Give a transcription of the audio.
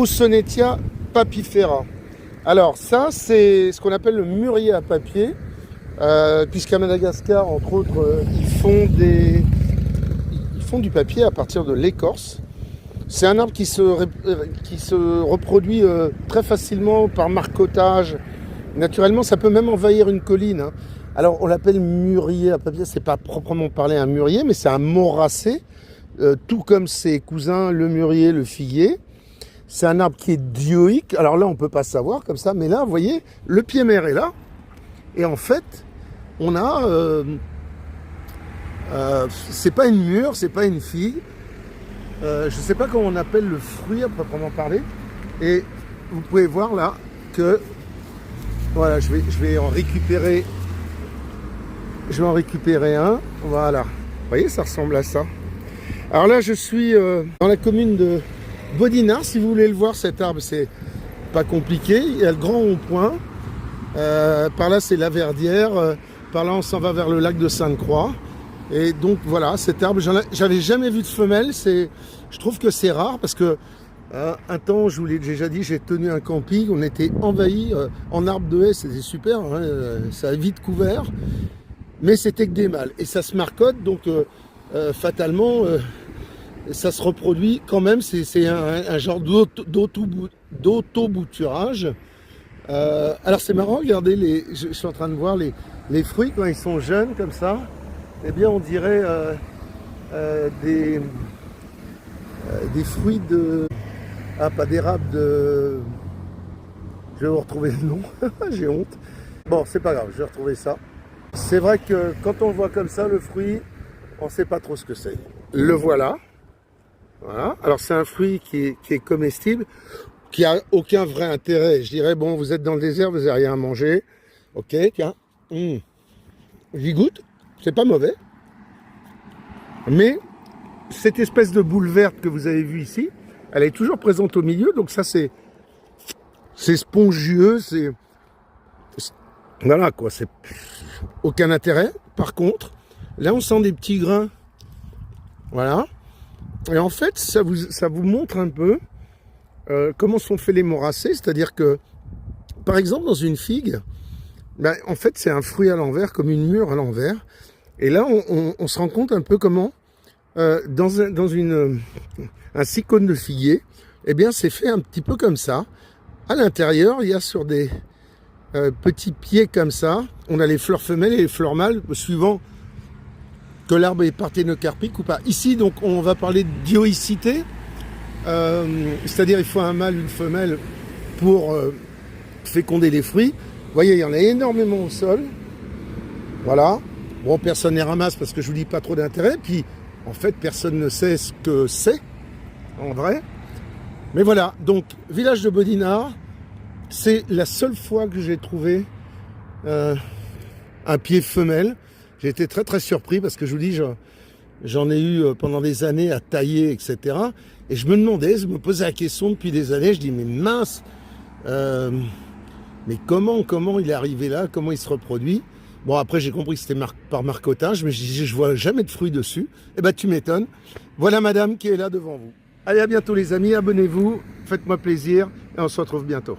Roussonetia papifera. Alors ça, c'est ce qu'on appelle le mûrier à papier, puisqu'à Madagascar, entre autres, ils font du papier à partir de l'écorce. C'est un arbre qui se reproduit très facilement par marcottage. Naturellement, ça peut même envahir une colline, hein. Alors, on l'appelle mûrier à papier. C'est pas proprement parler un mûrier, mais c'est un moracé, tout comme ses cousins, le mûrier, le figuier. C'est un arbre qui est dioïque. Alors là, on peut pas savoir comme ça, mais là, vous voyez, le pied mère est là. Et en fait, on a... c'est pas une mûre, c'est pas une figue. Je ne sais pas comment on appelle le fruit à proprement parler. Et vous pouvez voir là que voilà, je vais en récupérer. Je vais en récupérer un. Voilà. Vous voyez, ça ressemble à ça. Alors là, je suis dans la commune de Bodinard. Si vous voulez le voir, cet arbre, c'est pas compliqué. Il y a le grand rond-point. Par là, c'est la Verdière. Par là, on s'en va vers le lac de Sainte-Croix. Et donc voilà, cet arbre, j'avais jamais vu de femelle. Je trouve que c'est rare parce que un temps, je vous l'ai déjà dit, j'ai tenu un camping, on était envahi en arbres de haie, c'était super, hein, ça a vite couvert, mais c'était que des mâles. Et ça se marcotte, donc fatalement, ça se reproduit quand même, c'est un genre d'auto-bouturage. Alors c'est marrant, regardez, je suis en train de voir les fruits quand ils sont jeunes comme ça. Eh bien, on dirait des fruits de... Ah, pas d'érable, de... Je vais vous retrouver le nom, j'ai honte. Bon, c'est pas grave, je vais retrouver ça. C'est vrai que quand on le voit comme ça, le fruit, on ne sait pas trop ce que c'est. Le voilà. Voilà. Alors, c'est un fruit qui est comestible, qui a aucun vrai intérêt. Je dirais, bon, vous êtes dans le désert, vous n'avez rien à manger. Ok, tiens. J'y goûte. C'est pas mauvais. Mais cette espèce de boule verte que vous avez vue ici, elle est toujours présente au milieu. Donc ça, c'est spongieux. Voilà quoi, c'est aucun intérêt. Par contre, là, on sent des petits grains. Voilà. Et en fait, ça vous montre un peu comment sont faits les moracés. C'est-à-dire que, par exemple, dans une figue, ben, en fait, c'est un fruit à l'envers, comme une mûre à l'envers. Et là, on se rend compte un peu comment, dans un cyclone de figuier, eh bien, c'est fait un petit peu comme ça. À l'intérieur, il y a sur des petits pieds comme ça, on a les fleurs femelles et les fleurs mâles, suivant que l'arbre est parthénocarpique ou pas. Ici, donc, on va parler de dioïcité, c'est-à-dire il faut un mâle, une femelle pour féconder les fruits. Vous voyez, il y en a énormément au sol. Voilà. Bon, personne ne les ramasse parce que je vous dis pas trop d'intérêt. Puis, en fait, personne ne sait ce que c'est, en vrai. Mais voilà, donc, village de Bodinard, c'est la seule fois que j'ai trouvé un pied femelle. J'ai été très, très surpris parce que je vous dis, j'en ai eu pendant des années à tailler, etc. Et je me posais la question depuis des années. Je dis, mais mince, mais comment il est arrivé là? Comment il se reproduit? Bon, après, j'ai compris que c'était par marcotage, mais je vois jamais de fruits dessus. Eh ben, tu m'étonnes. Voilà madame qui est là devant vous. Allez, à bientôt les amis, abonnez-vous, faites-moi plaisir, et on se retrouve bientôt.